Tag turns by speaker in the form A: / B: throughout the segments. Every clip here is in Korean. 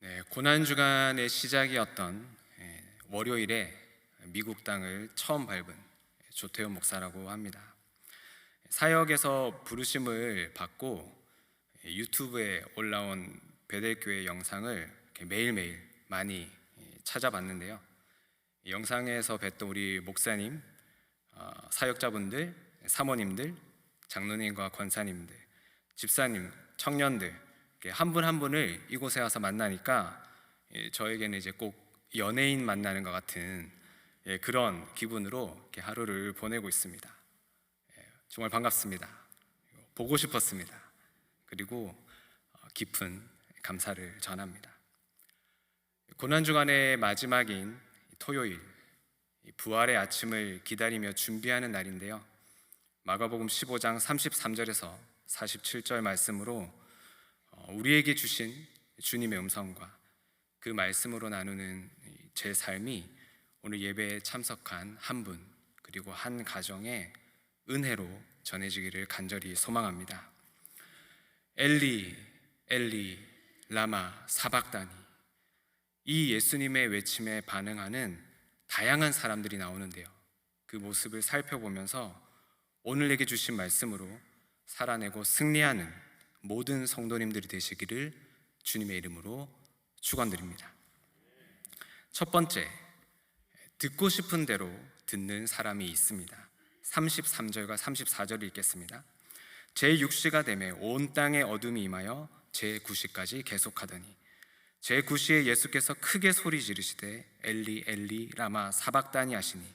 A: 네, 고난주간의 시작이었던 월요일에 미국 땅을 처음 밟은 조태훈 목사라고 합니다. 사역에서 부르심을 받고 유튜브에 올라온 베델교회 영상을 매일매일 많이 찾아봤는데요. 영상에서 뵀던 우리 목사님, 사역자분들, 사모님들, 장로님과 권사님들, 집사님, 청년들 한 분 한 분을 이곳에 와서 만나니까 저에게는 이제 꼭 연예인 만나는 것 같은 그런 기분으로 하루를 보내고 있습니다. 정말 반갑습니다. 보고 싶었습니다. 그리고 깊은 감사를 전합니다. 고난주간의 마지막인 토요일, 부활의 아침을 기다리며 준비하는 날인데요. 마가복음 15장 33절에서 47절 말씀으로 우리에게 주신 주님의 음성과 그 말씀으로 나누는 제 삶이 오늘 예배에 참석한 한 분 그리고 한 가정의 은혜로 전해지기를 간절히 소망합니다. 엘리 엘리 라마 사박다니, 이 예수님의 외침에 반응하는 다양한 사람들이 나오는데요. 그 모습을 살펴보면서 오늘 내게 주신 말씀으로 살아내고 승리하는 모든 성도님들이 되시기를 주님의 이름으로 축원드립니다. 첫 번째, 듣고 싶은 대로 듣는 사람이 있습니다. 33절과 34절을 읽겠습니다. 제6시가 되매 온 땅에 어둠이 임하여 제9시까지 계속하더니 제9시에 예수께서 크게 소리 지르시되 엘리 엘리 라마 사박다니 하시니,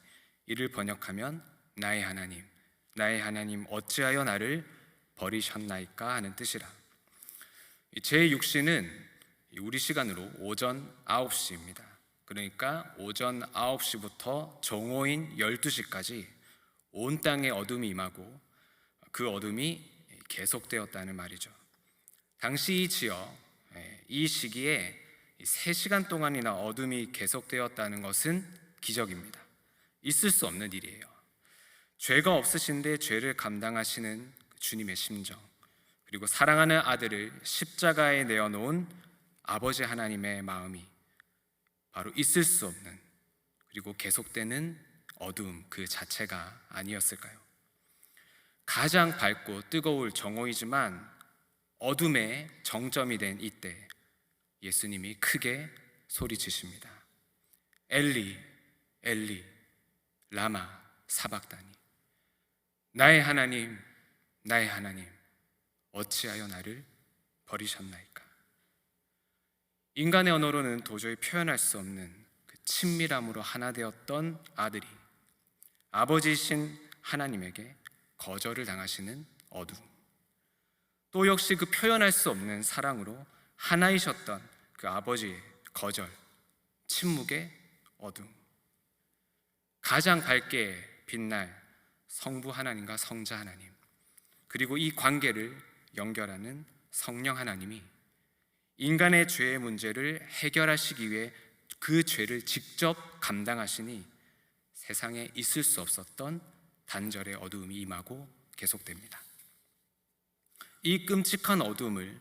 A: 이를 번역하면 나의 하나님 나의 하나님 어찌하여 나를 버리셨나이까 하는 뜻이라. 제6시는 우리 시간으로 오전 9시입니다. 그러니까 오전 9시부터 정오인 12시까지 온 땅에 어둠이 임하고 그 어둠이 계속되었다는 말이죠. 당시 이 지역, 이 시기에 3시간 동안이나 어둠이 계속되었다는 것은 기적입니다. 있을 수 없는 일이에요. 죄가 없으신데 죄를 감당하시는 주님의 심정, 그리고 사랑하는 아들을 십자가에 내어놓은 아버지 하나님의 마음이 바로 있을 수 없는, 그리고 계속되는 어두움 그 자체가 아니었을까요? 가장 밝고 뜨거울 정오이지만 어둠의 정점이 된 이때 예수님이 크게 소리치십니다. 엘리 엘리 라마 사박다니, 나의 하나님 나의 하나님 어찌하여 나를 버리셨나이까. 인간의 언어로는 도저히 표현할 수 없는 그 친밀함으로 하나 되었던 아들이 아버지이신 하나님에게 거절을 당하시는 어둠, 또 역시 그 표현할 수 없는 사랑으로 하나이셨던 그 아버지의 거절, 침묵의 어둠, 가장 밝게 빛날 성부 하나님과 성자 하나님, 그리고 이 관계를 연결하는 성령 하나님이 인간의 죄의 문제를 해결하시기 위해 그 죄를 직접 감당하시니 세상에 있을 수 없었던 단절의 어두움이 임하고 계속됩니다. 이 끔찍한 어두움을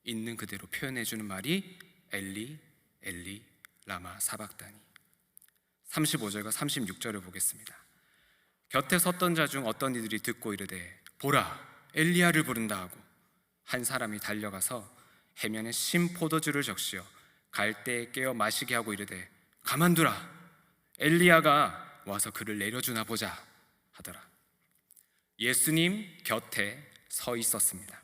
A: 있는 그대로 표현해주는 말이 엘리 엘리 라마 사박다니. 35절과 36절을 보겠습니다. 곁에 섰던 자 중 어떤 이들이 듣고 이르되 보라 엘리야를 부른다 하고 한 사람이 달려가서 해면에 신 포도주를 적시어 갈대에 깨어 마시게 하고 이르되 가만두라 엘리야가 와서 그를 내려주나 보자 하더라. 예수님 곁에 서 있었습니다.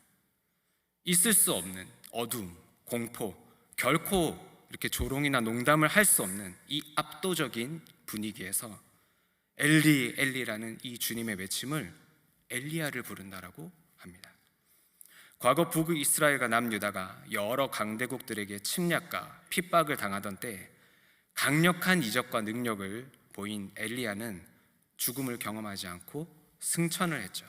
A: 있을 수 없는 어둠, 공포, 결코 이렇게 조롱이나 농담을 할 수 없는 이 압도적인 분위기에서 엘리 엘리라는 이 주님의 외침을 엘리야를 부른다라고 합니다. 과거 북이스라엘과 남유다가 여러 강대국들에게 침략과 핍박을 당하던 때 강력한 이적과 능력을 보인 엘리야는 죽음을 경험하지 않고 승천을 했죠.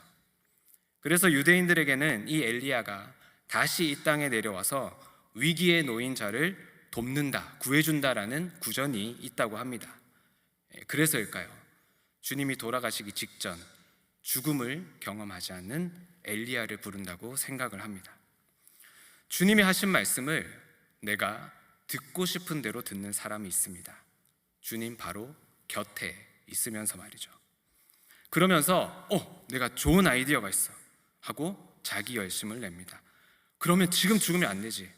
A: 그래서 유대인들에게는 이 엘리야가 다시 이 땅에 내려와서 위기에 놓인 자를 돕는다, 구해준다라는 구전이 있다고 합니다. 그래서일까요? 주님이 돌아가시기 직전 죽음을 경험하지 않는 엘리야를 부른다고 생각을 합니다. 주님이 하신 말씀을 내가 듣고 싶은 대로 듣는 사람이 있습니다. 주님 바로 곁에 있으면서 말이죠. 그러면서 내가 좋은 아이디어가 있어 하고 자기 열심을 냅니다. 그러면 지금 죽으면 안 되지.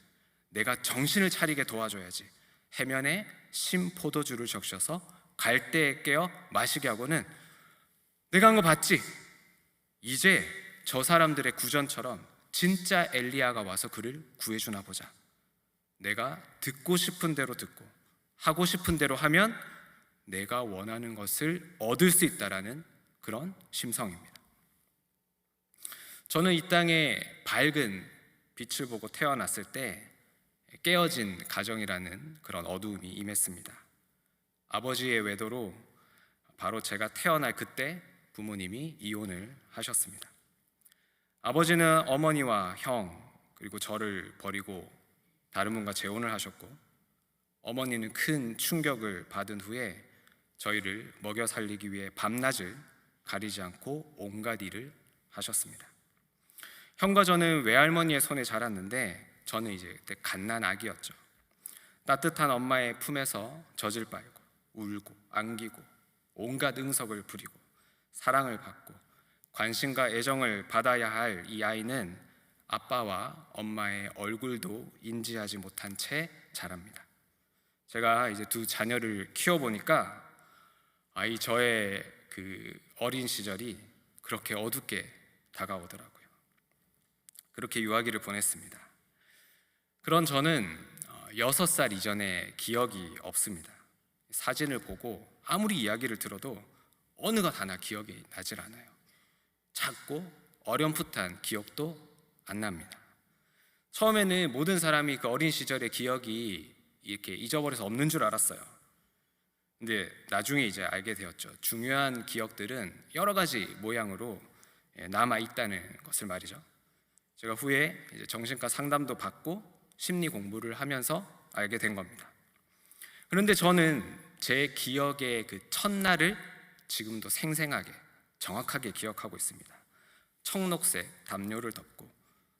A: 내가 정신을 차리게 도와줘야지. 해면에 신포도주를 적셔서 갈대에 깨어 마시게 하고는 내가 한 거 봤지? 이제 저 사람들의 구전처럼 진짜 엘리야가 와서 그를 구해주나 보자. 내가 듣고 싶은 대로 듣고 하고 싶은 대로 하면 내가 원하는 것을 얻을 수 있다라는 그런 심성입니다. 저는 이 땅에 밝은 빛을 보고 태어났을 때 깨어진 가정이라는 그런 어두움이 임했습니다. 아버지의 외도로 바로 제가 태어날 그때 부모님이 이혼을 하셨습니다. 아버지는 어머니와 형 그리고 저를 버리고 다른 분과 재혼을 하셨고, 어머니는 큰 충격을 받은 후에 저희를 먹여 살리기 위해 밤낮을 가리지 않고 온갖 일을 하셨습니다. 형과 저는 외할머니의 손에 자랐는데 저는 이제 그때 갓난아기였죠. 따뜻한 엄마의 품에서 젖을 빨고 울고 안기고 온갖 응석을 부리고 사랑을 받고 관심과 애정을 받아야 할 이 아이는 아빠와 엄마의 얼굴도 인지하지 못한 채 자랍니다. 제가 이제 두 자녀를 키워보니까 저의 그 어린 시절이 그렇게 어둡게 다가오더라고요. 그렇게 유아기를 보냈습니다. 그런 저는 6살 이전에 기억이 없습니다. 사진을 보고 아무리 이야기를 들어도 어느 것 하나 기억이 나질 않아요. 작고 어렴풋한 기억도 안 납니다. 처음에는 모든 사람이 그 어린 시절의 기억이 이렇게 잊어버려서 없는 줄 알았어요. 근데 나중에 이제 알게 되었죠. 중요한 기억들은 여러 가지 모양으로 남아 있다는 것을 말이죠. 제가 후에 이제 정신과 상담도 받고 심리 공부를 하면서 알게 된 겁니다. 그런데 저는 제 기억의 그 첫날을 지금도 생생하게 정확하게 기억하고 있습니다. 청록색 담요를 덮고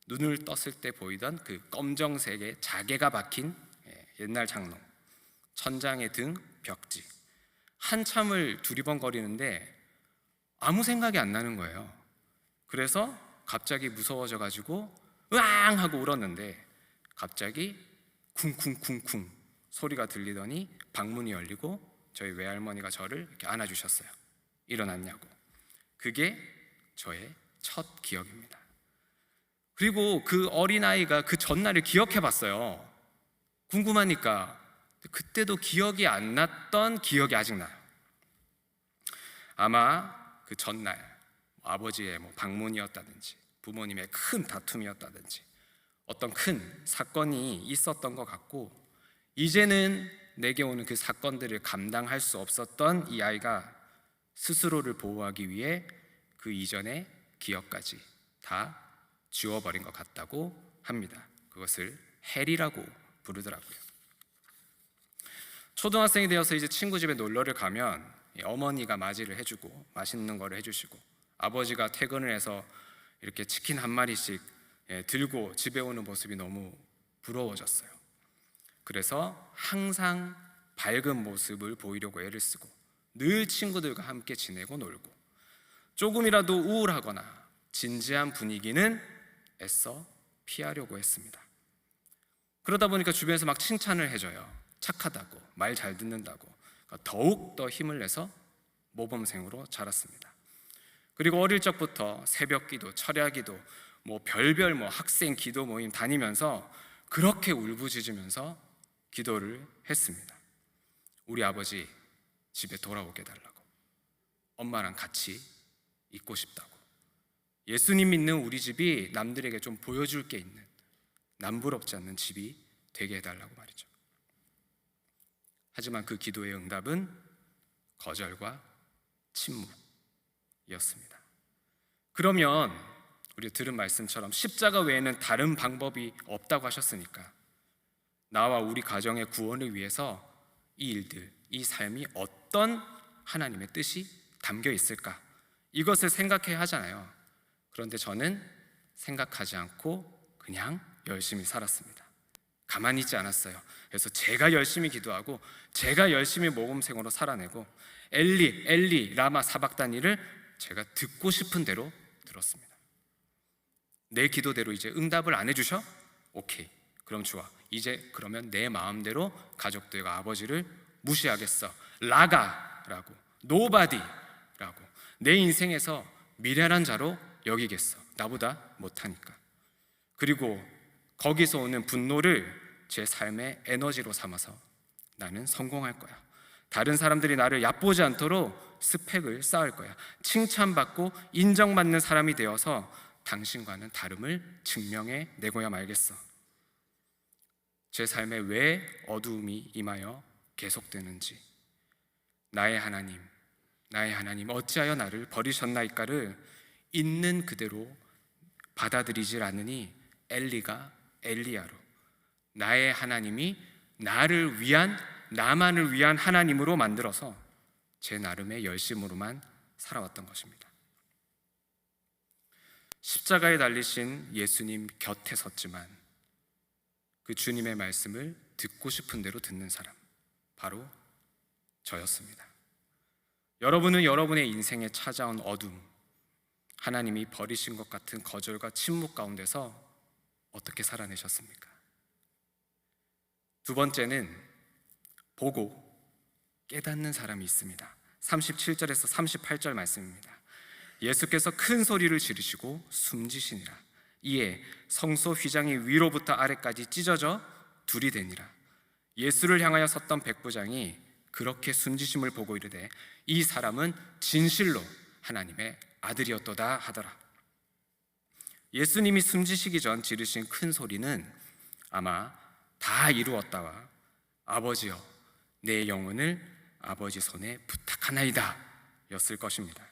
A: 눈을 떴을 때 보이던 그 검정색의 자개가 박힌 옛날 장롱, 천장에 등 벽지, 한참을 두리번거리는데 아무 생각이 안 나는 거예요. 그래서 갑자기 무서워져가지고 으앙 하고 울었는데 갑자기 쿵쿵쿵쿵 소리가 들리더니 방문이 열리고 저희 외할머니가 저를 이렇게 안아주셨어요. 일어났냐고. 그게 저의 첫 기억입니다. 그리고 그 어린아이가 그 전날을 기억해봤어요. 궁금하니까. 그때도 기억이 안 났던 기억이 아직 나요. 아마 그 전날 아버지의 방문이었다든지 부모님의 큰 다툼이었다든지 어떤 큰 사건이 있었던 것 같고, 이제는 내게 오는 그 사건들을 감당할 수 없었던 이 아이가 스스로를 보호하기 위해 그 이전의 기억까지 다 지워버린 것 같다고 합니다. 그것을 헬이라고 부르더라고요. 초등학생이 되어서 이제 친구 집에 놀러를 가면 어머니가 맞이를 해주고 맛있는 거를 해주시고, 아버지가 퇴근을 해서 이렇게 치킨 한 마리씩 들고 집에 오는 모습이 너무 부러워졌어요. 그래서 항상 밝은 모습을 보이려고 애를 쓰고 늘 친구들과 함께 지내고 놀고, 조금이라도 우울하거나 진지한 분위기는 애써 피하려고 했습니다. 그러다 보니까 주변에서 막 칭찬을 해줘요. 착하다고, 말 잘 듣는다고. 더욱 더 힘을 내서 모범생으로 자랐습니다. 그리고 어릴 적부터 새벽기도, 철야기도, 별별 학생 기도 모임 다니면서 그렇게 울부짖으면서 기도를 했습니다. 우리 아버지 집에 돌아오게 해달라고, 엄마랑 같이 있고 싶다고, 예수님 믿는 우리 집이 남들에게 좀 보여줄 게 있는 남부럽지 않는 집이 되게 해달라고 말이죠. 하지만 그 기도의 응답은 거절과 침묵이었습니다. 그러면 우리가 들은 말씀처럼 십자가 외에는 다른 방법이 없다고 하셨으니까 나와 우리 가정의 구원을 위해서 이 일들, 이 삶이 어떤 하나님의 뜻이 담겨 있을까? 이것을 생각해야 하잖아요. 그런데 저는 생각하지 않고 그냥 열심히 살았습니다. 가만히 있지 않았어요. 그래서 제가 열심히 기도하고 제가 열심히 모범생으로 살아내고 엘리 엘리 라마 사박다니를 제가 듣고 싶은 대로 들었습니다. 내 기도대로 이제 응답을 안 해주셔? 오케이, 그럼 좋아. 이제 그러면 내 마음대로 가족들과 아버지를 무시하겠어. 라가라고, 노바디라고, 내 인생에서 미련한 자로 여기겠어. 나보다 못하니까. 그리고 거기서 오는 분노를 제 삶의 에너지로 삼아서 나는 성공할 거야. 다른 사람들이 나를 얕보지 않도록 스펙을 쌓을 거야. 칭찬받고 인정받는 사람이 되어서 당신과는 다름을 증명해 내고야 말겠어. 제 삶에 왜 어두움이 임하여 계속되는지, 나의 하나님 어찌하여 나를 버리셨나이까를 있는 그대로 받아들이질 않으니 엘리가 엘리야로, 나의 하나님이 나를 위한, 나만을 위한 하나님으로 만들어서 제 나름의 열심으로만 살아왔던 것입니다. 십자가에 달리신 예수님 곁에 섰지만 그 주님의 말씀을 듣고 싶은 대로 듣는 사람, 바로 저였습니다. 여러분은 여러분의 인생에 찾아온 어둠, 하나님이 버리신 것 같은 거절과 침묵 가운데서 어떻게 살아내셨습니까? 두 번째는 보고 깨닫는 사람이 있습니다. 37절에서 38절 말씀입니다. 예수께서 큰 소리를 지르시고 숨지시니라. 이에 성소 휘장이 위로부터 아래까지 찢어져 둘이 되니라. 예수를 향하여 섰던 백부장이 그렇게 숨지심을 보고 이르되 이 사람은 진실로 하나님의 아들이었도다 하더라. 예수님이 숨지시기 전 지르신 큰 소리는 아마 다 이루었다와 아버지여 내 영혼을 아버지 손에 부탁하나이다 였을 것입니다.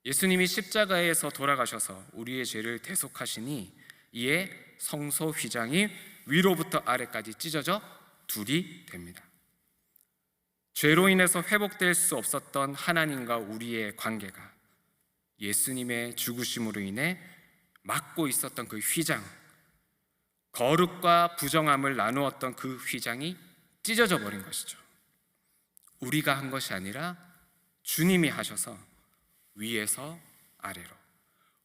A: 예수님이 십자가에서 돌아가셔서 우리의 죄를 대속하시니 이에 성소 휘장이 위로부터 아래까지 찢어져 둘이 됩니다. 죄로 인해서 회복될 수 없었던 하나님과 우리의 관계가 예수님의 죽으심으로 인해 막고 있었던 그 휘장, 거룩과 부정함을 나누었던 그 휘장이 찢어져 버린 것이죠. 우리가 한 것이 아니라 주님이 하셔서 위에서 아래로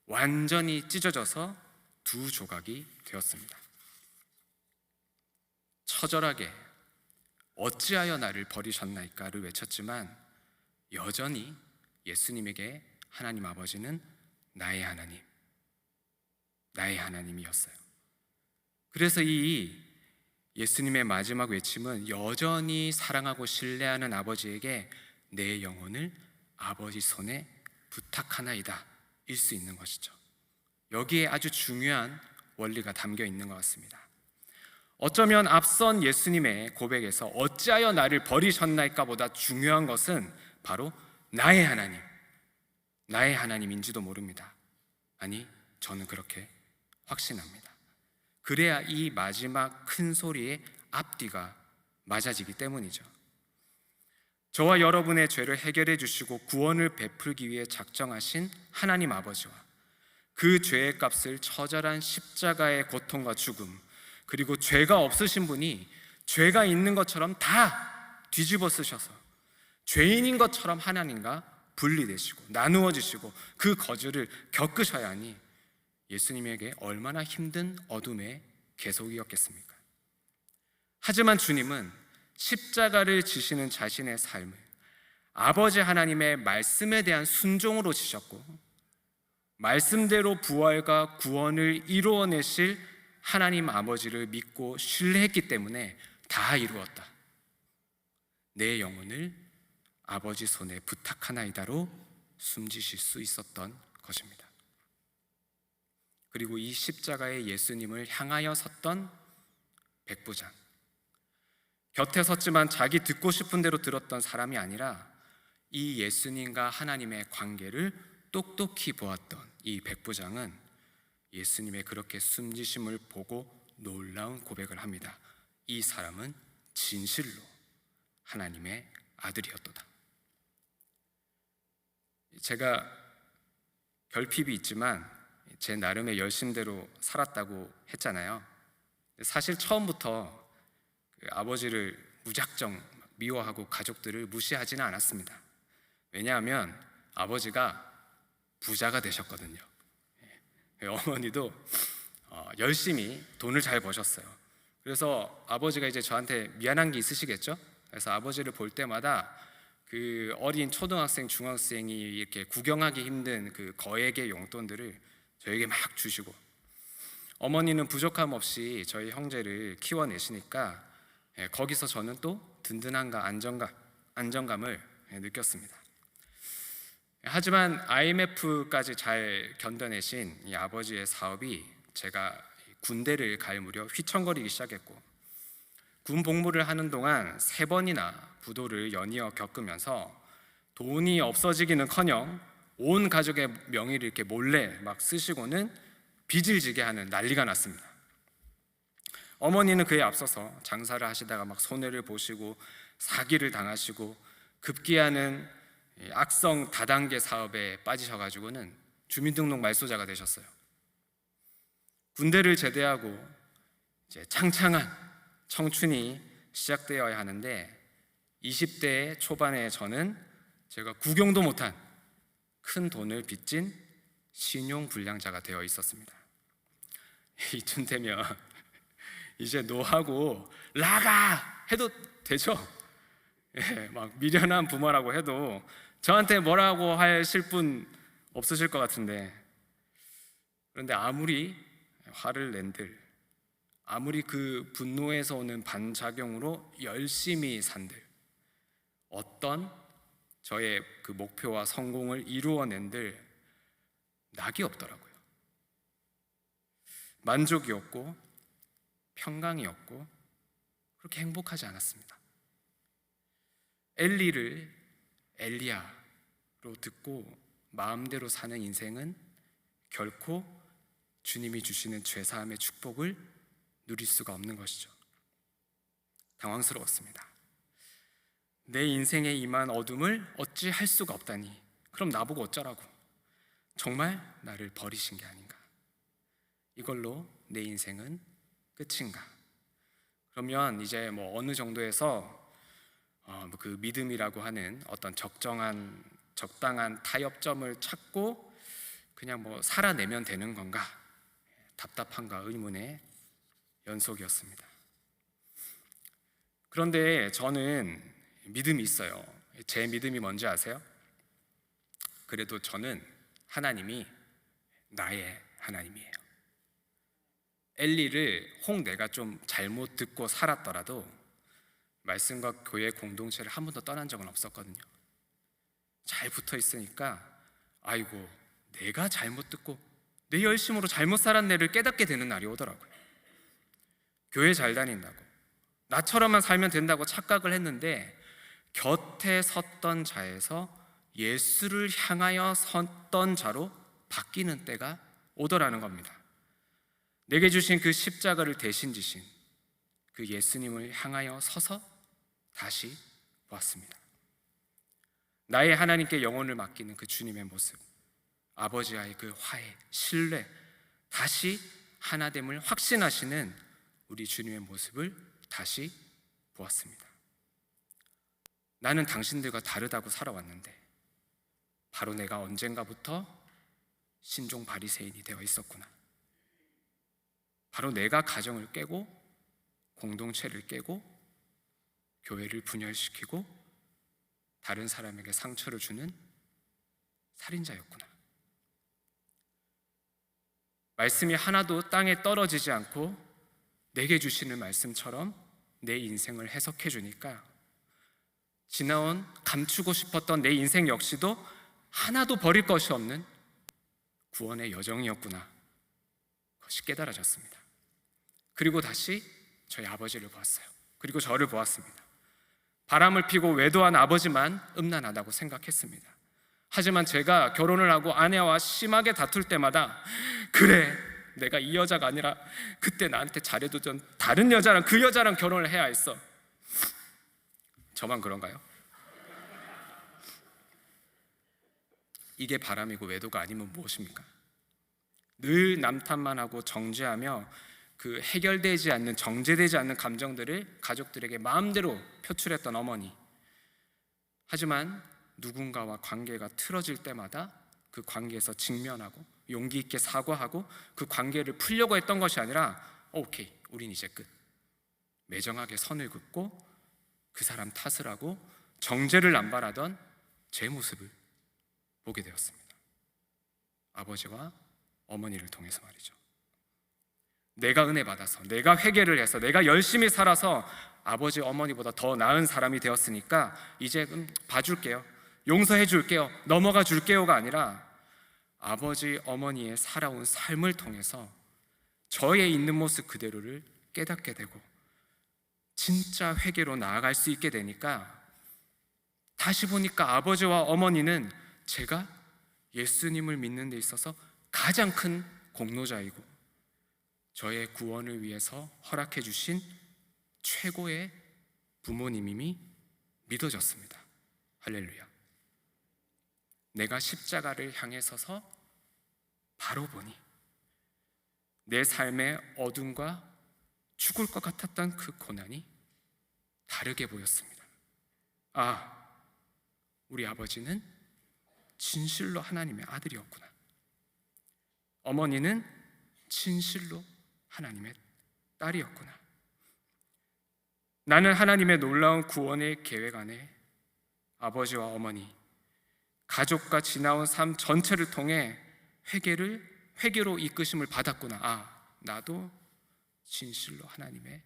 A: 완전히 찢어져서 두 조각이 되었습니다. 처절하게 어찌하여 나를 버리셨나이까를 외쳤지만 여전히 예수님에게 하나님 아버지는 나의 하나님, 나의 하나님이었어요. 그래서 이 예수님의 마지막 외침은 여전히 사랑하고 신뢰하는 아버지에게 내 영혼을 아버지 손에 부탁하나이다 일 수 있는 것이죠. 여기에 아주 중요한 원리가 담겨 있는 것 같습니다. 어쩌면 앞선 예수님의 고백에서 어찌하여 나를 버리셨나이까 보다 중요한 것은 바로 나의 하나님, 나의 하나님인지도 모릅니다. 아니, 저는 그렇게 확신합니다. 그래야 이 마지막 큰 소리의 앞뒤가 맞아지기 때문이죠. 저와 여러분의 죄를 해결해 주시고 구원을 베풀기 위해 작정하신 하나님 아버지와 그 죄의 값을 처절한 십자가의 고통과 죽음, 그리고 죄가 없으신 분이 죄가 있는 것처럼 다 뒤집어 쓰셔서 죄인인 것처럼 하나님과 분리되시고 나누어 주시고 그 거절을 겪으셔야 하니 예수님에게 얼마나 힘든 어둠의 계속이었겠습니까? 하지만 주님은 십자가를 지시는 자신의 삶을 아버지 하나님의 말씀에 대한 순종으로 지셨고 말씀대로 부활과 구원을 이루어내실 하나님 아버지를 믿고 신뢰했기 때문에 다 이루었다, 내 영혼을 아버지 손에 부탁하나이다로 숨지실 수 있었던 것입니다. 그리고 이 십자가의 예수님을 향하여 섰던 백부장, 곁에 섰지만 자기 듣고 싶은 대로 들었던 사람이 아니라 이 예수님과 하나님의 관계를 똑똑히 보았던 이 백부장은 예수님의 그렇게 숨지심을 보고 놀라운 고백을 합니다. 이 사람은 진실로 하나님의 아들이었도다. 제가 결핍이 있지만 제 나름의 열심대로 살았다고 했잖아요. 사실 처음부터 그 아버지를 무작정 미워하고 가족들을 무시하지는 않았습니다. 왜냐하면 아버지가 부자가 되셨거든요. 어머니도 열심히 돈을 잘 버셨어요. 그래서 아버지가 이제 저한테 미안한 게 있으시겠죠? 그래서 아버지를 볼 때마다 그 어린 초등학생, 중학생이 이렇게 구경하기 힘든 그 거액의 용돈들을 저에게 막 주시고, 어머니는 부족함 없이 저희 형제를 키워내시니까 거기서 저는 또 든든함과 안정감을 느꼈습니다. 하지만 IMF까지 잘 견뎌내신 이 아버지의 사업이 제가 군대를 갈 무렵 휘청거리기 시작했고, 군 복무를 하는 동안 3번이나 부도를 연이어 겪으면서 돈이 없어지기는커녕 온 가족의 명의를 이렇게 몰래 막 쓰시고는 빚을 지게 하는 난리가 났습니다. 어머니는 그에 앞서서 장사를 하시다가 막 손해를 보시고 사기를 당하시고 급기야는 악성 다단계 사업에 빠지셔가지고는 주민등록 말소자가 되셨어요. 군대를 제대하고 이제 창창한 청춘이 시작되어야 하는데 20대 초반에 저는 제가 구경도 못한 큰 돈을 빚진 신용불량자가 되어 있었습니다. 이쯤 되면 이제 노하고 나가 해도 되죠? 막 미련한 부모라고 해도 저한테 뭐라고 하실 분 없으실 것 같은데, 그런데 아무리 화를 낸들, 아무리 그 분노에서 오는 반작용으로 열심히 산들, 어떤 저의 그 목표와 성공을 이루어낸들 낙이 없더라고요. 만족이 없고 평강이 없고 그렇게 행복하지 않았습니다. 엘리를 엘리야로 듣고 마음대로 사는 인생은 결코 주님이 주시는 죄사함의 축복을 누릴 수가 없는 것이죠. 당황스러웠습니다. 내 인생에 임한 어둠을 어찌 할 수가 없다니, 그럼 나보고 어쩌라고? 정말 나를 버리신 게 아닌가? 이걸로 내 인생은 끝인가? 그러면 이제 뭐 어느 정도에서 그 믿음이라고 하는 어떤 적당한 타협점을 찾고 그냥 뭐 살아내면 되는 건가? 답답함과 의문의 연속이었습니다. 그런데 저는 믿음이 있어요. 제 믿음이 뭔지 아세요? 그래도 저는 하나님이 나의 하나님이에요. 엘리를 혹 내가 좀 잘못 듣고 살았더라도 말씀과 교회 공동체를 한 번도 떠난 적은 없었거든요. 잘 붙어 있으니까 아이고 내가 잘못 듣고 내 열심으로 잘못 살았네를 깨닫게 되는 날이 오더라고요. 교회 잘 다닌다고 나처럼만 살면 된다고 착각을 했는데 곁에 섰던 자에서 예수를 향하여 섰던 자로 바뀌는 때가 오더라는 겁니다. 내게 주신 그 십자가를 대신 지신 그 예수님을 향하여 서서 다시 보았습니다. 나의 하나님께 영혼을 맡기는 그 주님의 모습, 아버지와의 그 화해, 신뢰, 다시 하나됨을 확신하시는 우리 주님의 모습을 다시 보았습니다. 나는 당신들과 다르다고 살아왔는데 바로 내가 언젠가부터 신종 바리새인이 되어 있었구나. 바로 내가 가정을 깨고 공동체를 깨고 교회를 분열시키고 다른 사람에게 상처를 주는 살인자였구나. 말씀이 하나도 땅에 떨어지지 않고 내게 주시는 말씀처럼 내 인생을 해석해 주니까 지나온 감추고 싶었던 내 인생 역시도 하나도 버릴 것이 없는 구원의 여정이었구나. 그것이 깨달아졌습니다. 그리고 다시 저희 아버지를 보았어요. 그리고 저를 보았습니다. 바람을 피고 외도한 아버지만 음란하다고 생각했습니다. 하지만 제가 결혼을 하고 아내와 심하게 다툴 때마다 그래, 내가 이 여자가 아니라 그때 나한테 잘해주던 다른 여자랑 그 여자랑 결혼을 해야 했어. 저만 그런가요? 이게 바람이고 외도가 아니면 무엇입니까? 늘 남탓만 하고 정죄하며 그 해결되지 않는, 정제되지 않는 감정들을 가족들에게 마음대로 표출했던 어머니. 하지만 누군가와 관계가 틀어질 때마다 그 관계에서 직면하고 용기 있게 사과하고 그 관계를 풀려고 했던 것이 아니라 오케이, 우린 이제 끝. 매정하게 선을 긋고 그 사람 탓을 하고 정죄를 남발하던 제 모습을 보게 되었습니다. 아버지와 어머니를 통해서 말이죠. 내가 은혜 받아서, 내가 회개를 해서, 내가 열심히 살아서 아버지 어머니보다 더 나은 사람이 되었으니까 이제 봐줄게요, 용서해 줄게요, 넘어가 줄게요가 아니라 아버지 어머니의 살아온 삶을 통해서 저의 있는 모습 그대로를 깨닫게 되고 진짜 회개로 나아갈 수 있게 되니까 다시 보니까 아버지와 어머니는 제가 예수님을 믿는 데 있어서 가장 큰 공로자이고 저의 구원을 위해서 허락해 주신 최고의 부모님임이 믿어졌습니다. 할렐루야. 내가 십자가를 향해 서서 바로 보니 내 삶의 어둠과 죽을 것 같았던 그 고난이 다르게 보였습니다. 아, 우리 아버지는 진실로 하나님의 아들이었구나. 어머니는 진실로 하나님의 딸이었구나. 나는 하나님의 놀라운 구원의 계획 안에 아버지와 어머니, 가족과 지나온 삶 전체를 통해 회개로 이끄심을 받았구나. 아, 나도 진실로 하나님의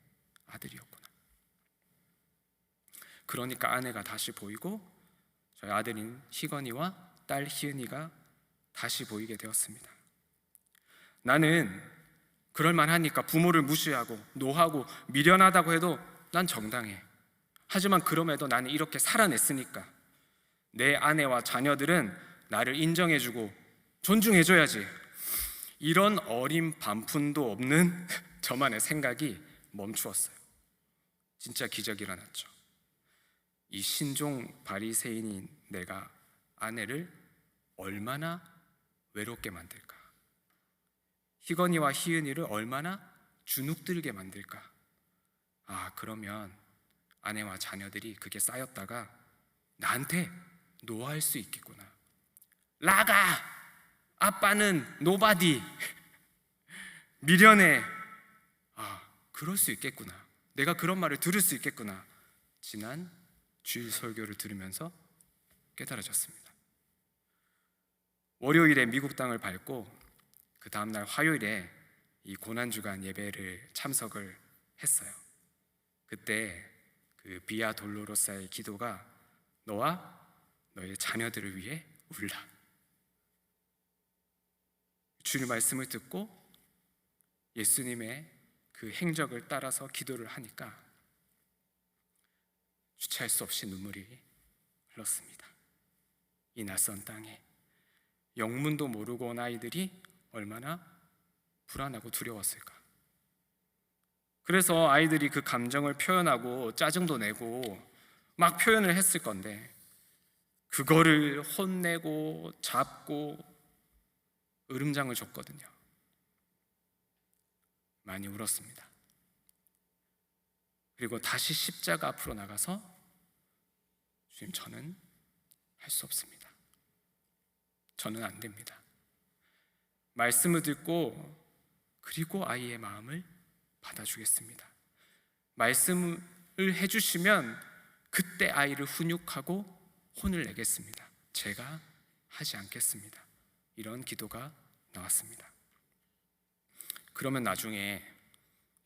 A: 아들이었구나. 그러니까 아내가 다시 보이고 저희 아들인 희건이와 딸 희은이가 다시 보이게 되었습니다. 나는 그럴만하니까 부모를 무시하고 노하고 미련하다고 해도 난 정당해. 하지만 그럼에도 나는 이렇게 살아냈으니까 내 아내와 자녀들은 나를 인정해주고 존중해줘야지. 이런 어린 반푼도 없는 저만의 생각이 멈추었어요. 진짜 기적이 일어났죠. 이 신종 바리새인인 내가 아내를 얼마나 외롭게 만들까? 희건이와 희은이를 얼마나 주눅들게 만들까? 아, 그러면 아내와 자녀들이 그게 쌓였다가 나한테 노할 수 있겠구나. 나가! 아빠는 노바디! 미련해! 아, 그럴 수 있겠구나. 내가 그런 말을 들을 수 있겠구나. 지난 주일 설교를 들으면서 깨달아졌습니다. 월요일에 미국 땅을 밟고 그 다음날 화요일에 이 고난주간 예배를 참석을 했어요. 그때 그 비아 돌로로사의 기도가 너와 너의 자녀들을 위해 울라. 주일 말씀을 듣고 예수님의 그 행적을 따라서 기도를 하니까 주체할 수 없이 눈물이 흘렀습니다. 이 낯선 땅에 영문도 모르고 온 아이들이 얼마나 불안하고 두려웠을까. 그래서 아이들이 그 감정을 표현하고 짜증도 내고 막 표현을 했을 건데 그거를 혼내고 잡고 으름장을 줬거든요. 많이 울었습니다. 그리고 다시 십자가 앞으로 나가서 주님, 저는 할 수 없습니다. 저는 안 됩니다. 말씀을 듣고 그리고 아이의 마음을 받아주겠습니다. 말씀을 해주시면 그때 아이를 훈육하고 혼을 내겠습니다. 제가 하지 않겠습니다. 이런 기도가 나왔습니다. 그러면 나중에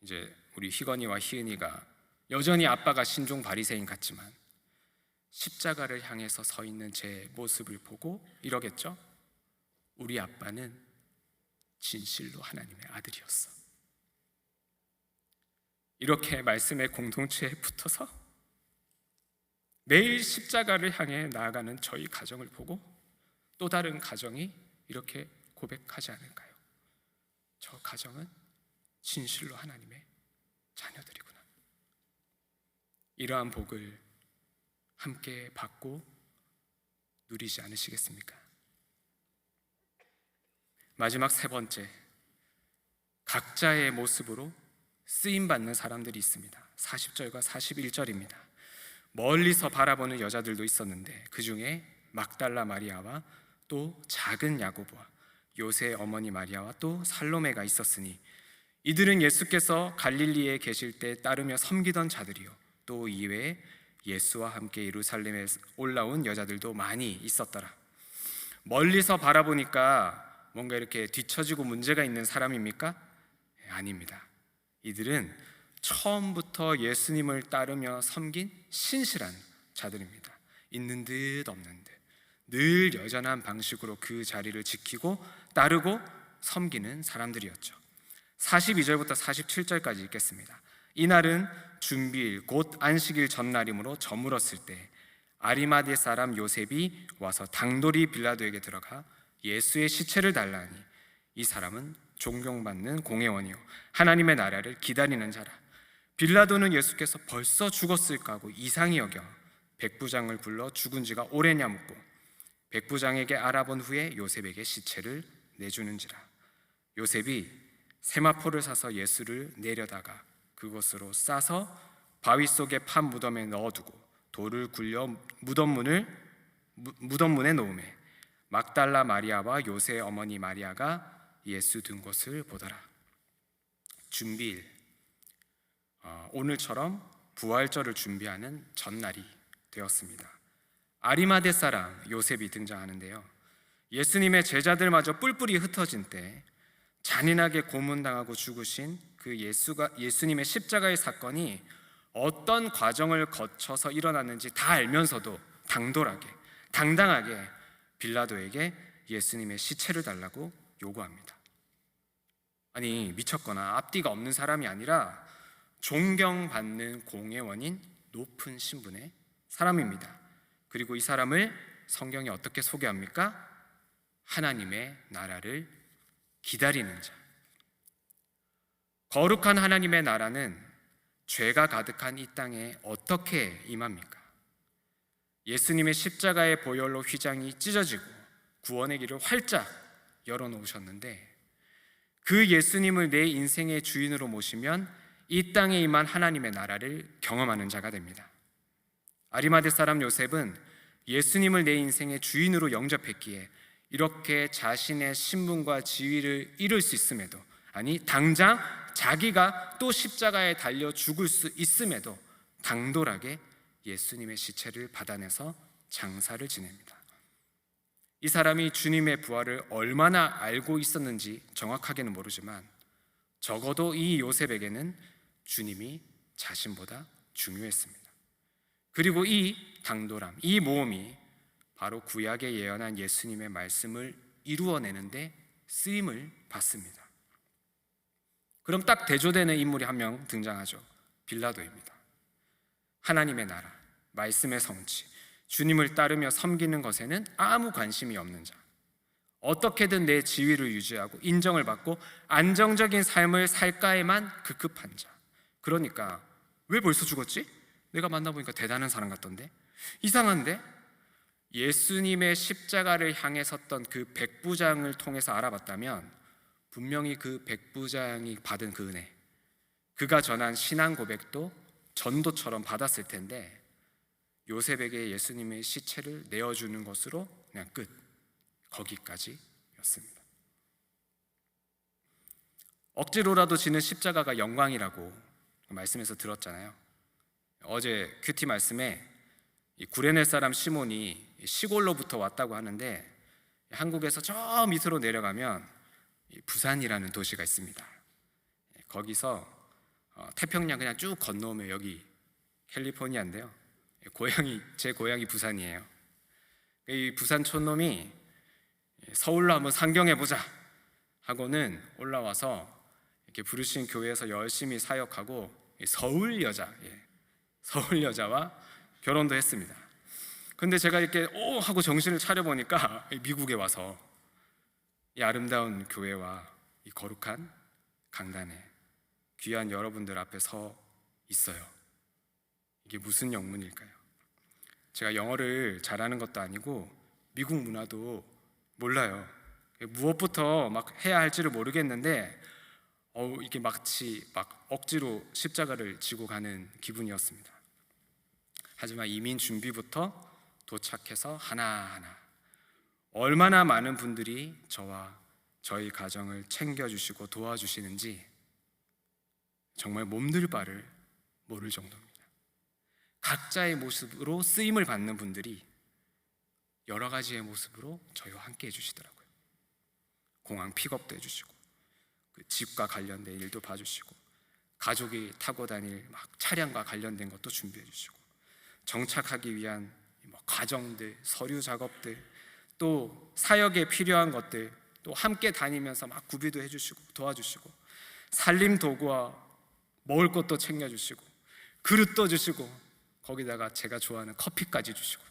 A: 이제 우리 희건이와 희은이가 여전히 아빠가 신종 바리새인 같지만 십자가를 향해서 서 있는 제 모습을 보고 이러겠죠? 우리 아빠는 진실로 하나님의 아들이었어. 이렇게 말씀의 공동체에 붙어서 매일 십자가를 향해 나아가는 저희 가정을 보고 또 다른 가정이 이렇게 고백하지 않을까요? 저 가정은 진실로 하나님의 자녀들이구나. 이러한 복을 함께 받고 누리지 않으시겠습니까? 마지막 세 번째, 각자의 모습으로 쓰임받는 사람들이 있습니다. 40절과 41절입니다. 멀리서 바라보는 여자들도 있었는데 그 중에 막달라 마리아와 또 작은 야고보와 요새의 어머니 마리아와 또 살로메가 있었으니 이들은 예수께서 갈릴리에 계실 때 따르며 섬기던 자들이요 또 이외에 예수와 함께 예루살렘에 올라온 여자들도 많이 있었더라. 멀리서 바라보니까 뭔가 이렇게 뒤처지고 문제가 있는 사람입니까? 아닙니다. 이들은 처음부터 예수님을 따르며 섬긴 신실한 자들입니다. 있는 듯 없는 듯 늘 여전한 방식으로 그 자리를 지키고 따르고 섬기는 사람들이었죠. 42절부터 47절까지 읽겠습니다. 이날은 준비일 곧 안식일 전날이므로 저물었을 때 아리마대 사람 요셉이 와서 당돌이 빌라도에게 들어가 예수의 시체를 달라하니 이 사람은 존경받는 공회원이요 하나님의 나라를 기다리는 자라. 빌라도는 예수께서 벌써 죽었을까 하고 이상히 여겨 백부장을 불러 죽은 지가 오래냐 묻고 백부장에게 알아본 후에 요셉에게 시체를 내주는지라. 요셉이 세마포를 사서 예수를 내려다가 그곳으로 싸서 바위 속에 판 무덤에 넣어두고 돌을 굴려 무덤문에 놓음에 막달라 마리아와 요새의 어머니 마리아가 예수 든 곳을 보더라. 준비일, 오늘처럼 부활절을 준비하는 전날이 되었습니다. 아리마대 사람 요셉이 등장하는데요. 예수님의 제자들마저 뿔뿔이 흩어진 때 잔인하게 고문당하고 죽으신 그 예수님의 십자가의 사건이 어떤 과정을 거쳐서 일어났는지 다 알면서도 당돌하게 당당하게 빌라도에게 예수님의 시체를 달라고 요구합니다. 아니 미쳤거나 앞뒤가 없는 사람이 아니라 존경받는 공회원인 높은 신분의 사람입니다. 그리고 이 사람을 성경이 어떻게 소개합니까? 하나님의 나라를 기다리는 자. 거룩한 하나님의 나라는 죄가 가득한 이 땅에 어떻게 임합니까? 예수님의 십자가의 보혈로 휘장이 찢어지고 구원의 길을 활짝 열어놓으셨는데 그 예수님을 내 인생의 주인으로 모시면 이 땅에 임한 하나님의 나라를 경험하는 자가 됩니다. 아리마대 사람 요셉은 예수님을 내 인생의 주인으로 영접했기에 이렇게 자신의 신분과 지위를 잃을 수 있음에도, 아니 당장 자기가 또 십자가에 달려 죽을 수 있음에도 당돌하게 예수님의 시체를 받아내서 장사를 지냅니다. 이 사람이 주님의 부활을 얼마나 알고 있었는지 정확하게는 모르지만 적어도 이 요셉에게는 주님이 자신보다 중요했습니다. 그리고 이 당돌함, 이 모험이 바로 구약에 예언한 예수님의 말씀을 이루어내는데 쓰임을 받습니다. 그럼 딱 대조되는 인물이 한 명 등장하죠. 빌라도입니다. 하나님의 나라, 말씀의 성취, 주님을 따르며 섬기는 것에는 아무 관심이 없는 자, 어떻게든 내 지위를 유지하고 인정을 받고 안정적인 삶을 살까에만 급급한 자. 그러니까 왜 벌써 죽었지? 내가 만나보니까 대단한 사람 같던데? 이상한데? 예수님의 십자가를 향해 섰던 그 백부장을 통해서 알아봤다면 분명히 그 백부장이 받은 그 은혜, 그가 전한 신앙 고백도 전도처럼 받았을 텐데 요셉에게 예수님의 시체를 내어주는 것으로 그냥 끝, 거기까지였습니다. 억지로라도 지는 십자가가 영광이라고 말씀에서 들었잖아요. 어제 큐티 말씀에 이 구레네 사람 시몬이 시골로부터 왔다고 하는데 한국에서 저 밑으로 내려가면 부산이라는 도시가 있습니다. 거기서 태평양 그냥 쭉 건너오면 여기 캘리포니아인데요. 제 고향이 부산이에요. 이 부산 촌놈이 서울로 한번 상경해보자 하고는 올라와서 이렇게 부르신 교회에서 열심히 사역하고 서울 여자와 결혼도 했습니다. 근데 제가 이렇게 오 하고 정신을 차려보니까 미국에 와서 이 아름다운 교회와 이 거룩한 강단에 귀한 여러분들 앞에 서 있어요. 이게 무슨 영문일까요? 제가 영어를 잘하는 것도 아니고 미국 문화도 몰라요. 무엇부터 막 해야 할지를 모르겠는데 이게 마치 막 억지로 십자가를 지고 가는 기분이었습니다. 하지만 이민 준비부터 도착해서 하나하나 얼마나 많은 분들이 저와 저희 가정을 챙겨주시고 도와주시는지 정말 몸둘 바를 모를 정도입니다. 각자의 모습으로 쓰임을 받는 분들이 여러 가지의 모습으로 저희와 함께 해주시더라고요. 공항 픽업도 해주시고, 그 집과 관련된 일도 봐주시고, 가족이 타고 다닐 막 차량과 관련된 것도 준비해 주시고, 정착하기 위한 과정들, 서류 작업들, 또 사역에 필요한 것들 또 함께 다니면서 막 구비도 해주시고 도와주시고, 살림 도구와 먹을 것도 챙겨주시고, 그릇도 주시고, 거기다가 제가 좋아하는 커피까지 주시고.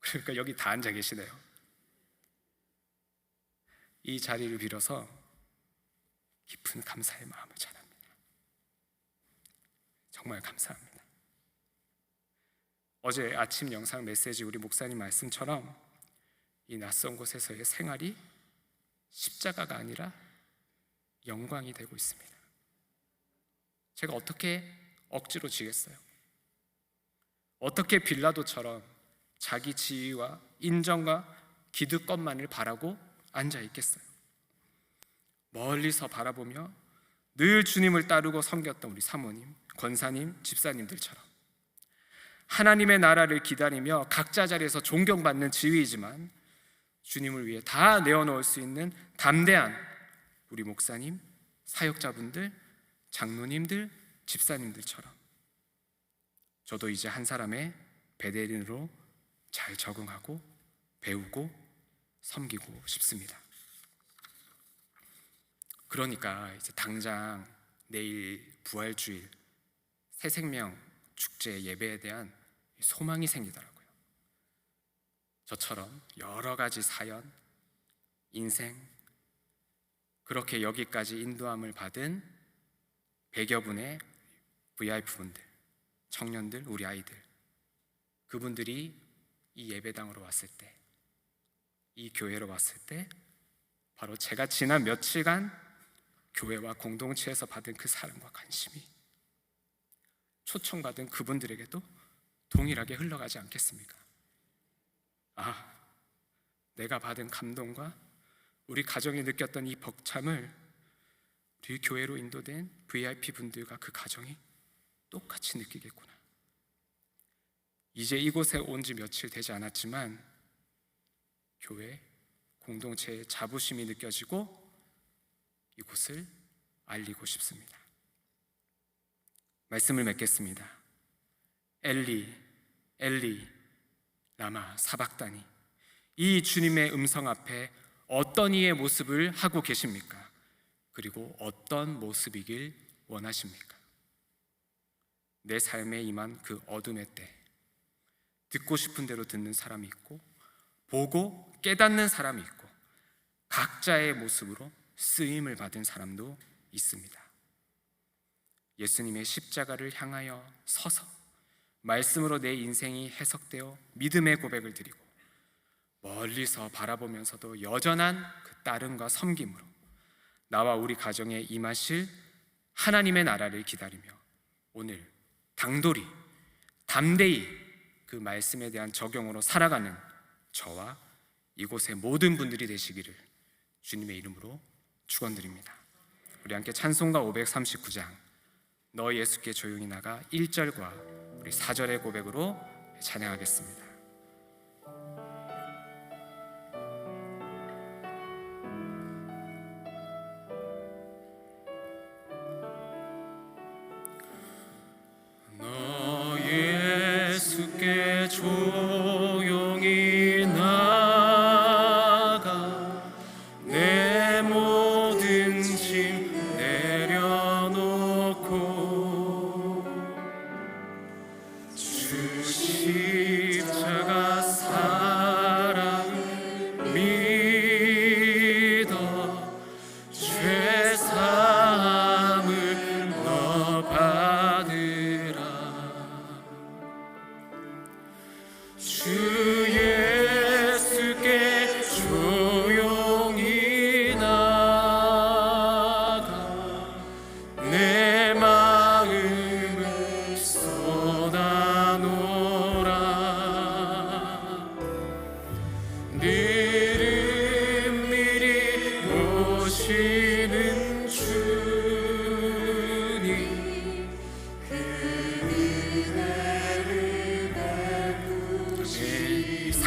A: 그러니까 여기 다 앉아 계시네요. 이 자리를 빌어서 깊은 감사의 마음을 전합니다. 정말 감사합니다. 어제 아침 영상 메시지 우리 목사님 말씀처럼 이 낯선 곳에서의 생활이 십자가가 아니라 영광이 되고 있습니다. 제가 어떻게 억지로 지겠어요? 어떻게 빌라도처럼 자기 지위와 인정과 기득권만을 바라고 앉아 있겠어요? 멀리서 바라보며 늘 주님을 따르고 섬겼던 우리 사모님, 권사님, 집사님들처럼 하나님의 나라를 기다리며 각자 자리에서 존경받는 지위이지만 주님을 위해 다 내어놓을 수 있는 담대한 우리 목사님, 사역자분들, 장로님들, 집사님들처럼 저도 이제 한 사람의 베데린으로 잘 적응하고 배우고 섬기고 싶습니다. 그러니까 이제 당장 내일 부활주일 새생명 축제 예배에 대한 소망이 생기더라고요. 저처럼 여러 가지 사연, 인생, 그렇게 여기까지 인도함을 받은 100여 분의 VIP분들, 청년들, 우리 아이들, 그분들이 이 예배당으로 왔을 때, 이 교회로 왔을 때 바로 제가 지난 며칠간 교회와 공동체에서 받은 그 사랑과 관심이 초청받은 그분들에게도 동일하게 흘러가지 않겠습니까? 내가 받은 감동과 우리 가정이 느꼈던 이 벅참을 우리 교회로 인도된 VIP 분들과 그 가정이 똑같이 느끼겠구나. 이제 이곳에 온 지 며칠 되지 않았지만 교회 공동체의 자부심이 느껴지고 이곳을 알리고 싶습니다. 말씀을 맺겠습니다. 엘리, 엘리, 라마 사박다니. 이 주님의 음성 앞에 어떤 이의 모습을 하고 계십니까? 그리고 어떤 모습이길 원하십니까? 내 삶에 임한 그 어둠의 때, 듣고 싶은 대로 듣는 사람이 있고, 보고 깨닫는 사람이 있고, 각자의 모습으로 쓰임을 받은 사람도 있습니다. 예수님의 십자가를 향하여 서서 말씀으로 내 인생이 해석되어 믿음의 고백을 드리고, 멀리서 바라보면서도 여전한 그 따름과 섬김으로 나와 우리 가정에 임하실 하나님의 나라를 기다리며 오늘 당돌이 담대히 그 말씀에 대한 적용으로 살아가는 저와 이곳의 모든 분들이 되시기를 주님의 이름으로 축원드립니다. 우리 함께 찬송가 539장 너 예수께 조용히 나가 1절과 우리 4절의 고백으로 찬양하겠습니다. 너 예수께 조용히 나가 내 모든 짐 내려놓고 주 십자가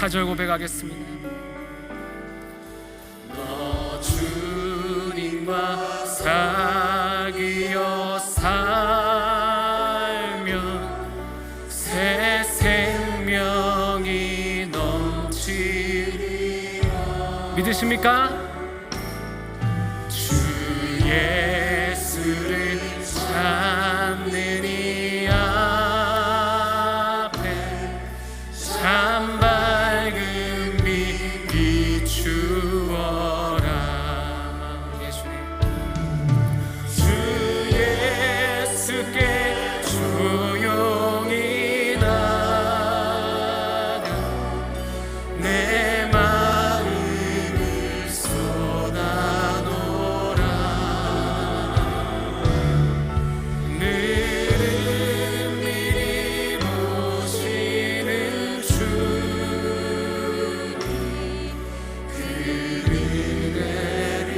A: 4절 고백하겠습니다. 너 주님과 사귀어 살면 새 생명이 넘치리라. 믿으십니까? 주 예수를 찾는 이 앞에 참 밝은 빛 비추어라. 예수님, 주 예수께 조용히 나려 내 마음을 쏟아놓으라. 늘은 미리 보시는 주님 그 은혜를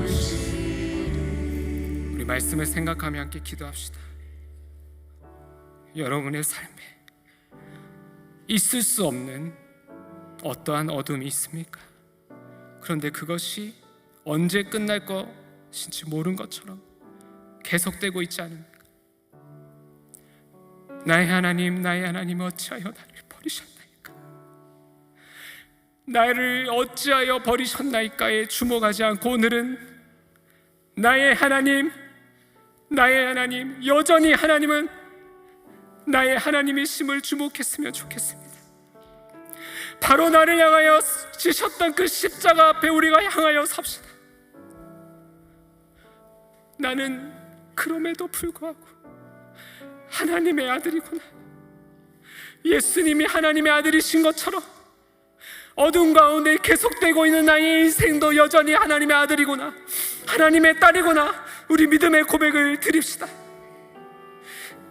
A: 베푸시리. 우리 말씀을 생각하며 함께 기도합시다. 여러분의 삶에 있을 수 없는 어떠한 어둠이 있습니까? 그런데 그것이 언제 끝날 것인지 모른 것처럼 계속되고 있지 않습니까? 나의 하나님, 나의 하나님, 어찌하여 나를 버리셨나이까? 나를 어찌하여 버리셨나이까에 주목하지 않고 오늘은 나의 하나님, 나의 하나님, 여전히 하나님은 나의 하나님이심을 주목했으면 좋겠습니다. 바로 나를 향하여 지셨던 그 십자가 앞에 우리가 향하여 삽시다. 나는 그럼에도 불구하고 하나님의 아들이구나. 예수님이 하나님의 아들이신 것처럼 어두운 가운데 계속되고 있는 나의 인생도 여전히 하나님의 아들이구나, 하나님의 딸이구나. 우리 믿음의 고백을 드립시다.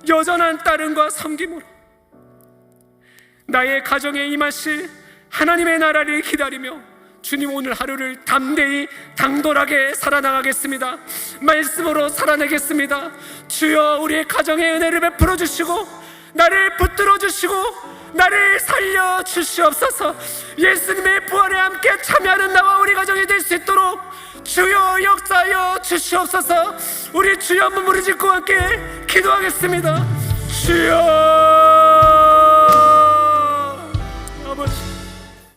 A: 여전한 따름과 섬김으로 나의 가정에 임하실 하나님의 나라를 기다리며 주님 오늘 하루를 담대히 당돌하게 살아나가겠습니다. 말씀으로 살아내겠습니다. 주여, 우리의 가정에 은혜를 베풀어 주시고 나를 붙들어 주시고 나를 살려 주시옵소서. 예수님의 부활에 함께 참여하는 나와 우리 가정이 될 수 있도록 주여 역사하여 주시옵소서. 우리 주여 한번 무릎 짓고 함께 기도하겠습니다. 주여